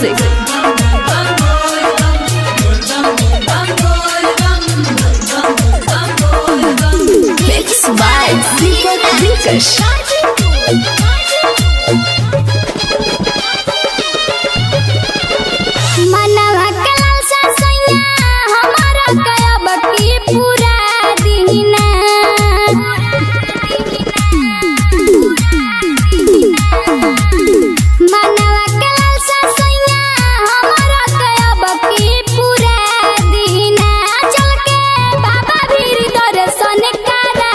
Music. Mixed by Deepak Dilkash. मनवा के लालसा सैया हमारा कयब की पूरा दीना मनवा के लालसा सैया हमारा कयब की पूरा दीना चल के बाबा भीर दर्शन करा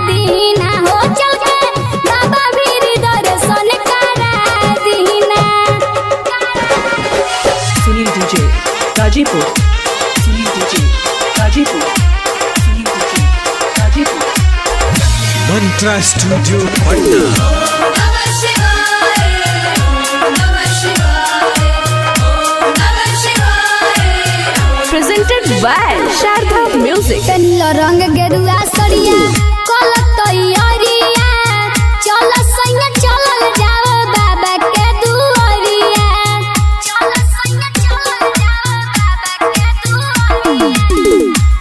दीना हो चल के बाबा भीर दर्शन करा दीना Sunil DJ, Gajipur. Sunil DJ, Gajipur. Sunil DJ, Gajipur. Mantra Studio Patna. Presented by Sharda Music. कनिया रंग गेरुआ सड़िया कलक तैयारिया चल सैया चलल जाओ बाबा के दुआरिया चल सैया चलल जाओ बाबा के दुआरिया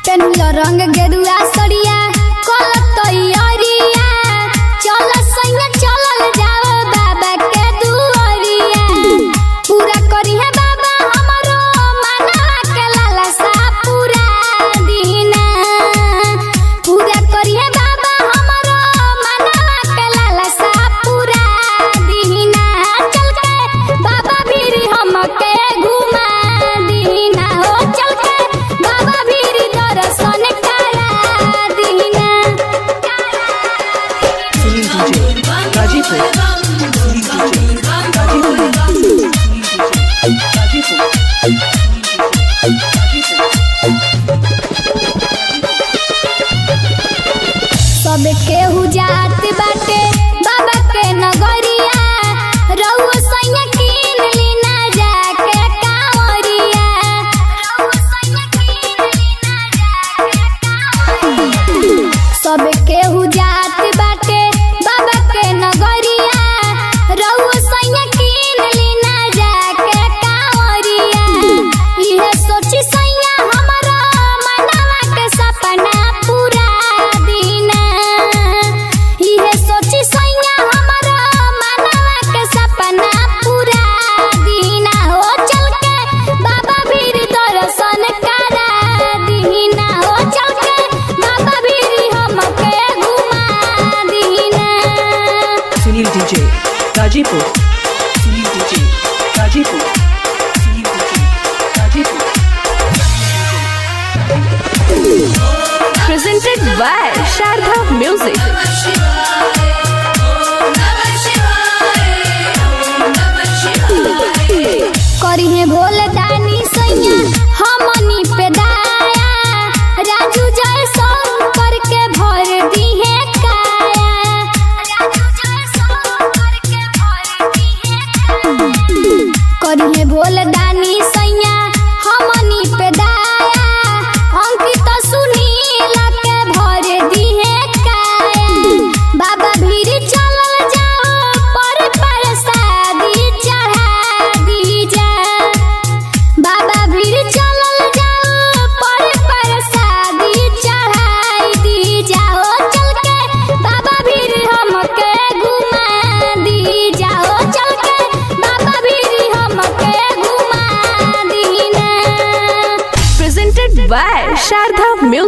कनिया रंग गेरुआ सड़िया कलक तैयारिया चल सैया चलल जाओ बाबा के दुआरिया पूरा करी है बाबा हमरो मनवा के लालसा पूरा दीना पूरा करी है बाबा हमरो मनवा के लालसा पूरा दीना चल के बाबा भीर हमके घुमा दीना हो चल के बाबा भीर दर्शन करा दीना Sunil DJ, Gajipur. Sunil DJ, Gajipur. Sunil DJ, सब केहू जात बाटे बाबा के नगरिया रउआ सैया कीन लीना जाके कांवरिया रउआ सैया कीन लीना जाके कांवरिया सब केहू जात बाटे बाबा के नगरिया रउआ सैया कीन लीना जाके कांवरिया इहे सोची सैया हमरा मनवा के सपना पूरा दीना इहे सोची सैया हमरा मनवा के सपना पूरा दीना हो चल के बाबा भीर दर्शन करा दीना हो चल के बाबा भीर हमके घुमा दीना Sunil DJ, Gajipur. Sunil DJ, Gajipur. Sunil DJ, Gajipur. Presented by Sharda Music. करी है भोले दानी सैया हमनी पे दाया राजू जय शंकर के भर दी है काया राजू जय शंकर के भर दी है काया करी है भोले दानी सैया हमनी पे दाया अंकित सुनील के भर दी है काया बाबा भीर चलल जाओ पर प्रसादी चढ़ा दी जा बाबा भीर चलल जाओ पर प्रसादी चढ़ाई दी जाओ चल के बाबा भीर हमके घुमा दी जाओ चल के बाबा भीर हमके घुमा दीना Presented by Sharda Music.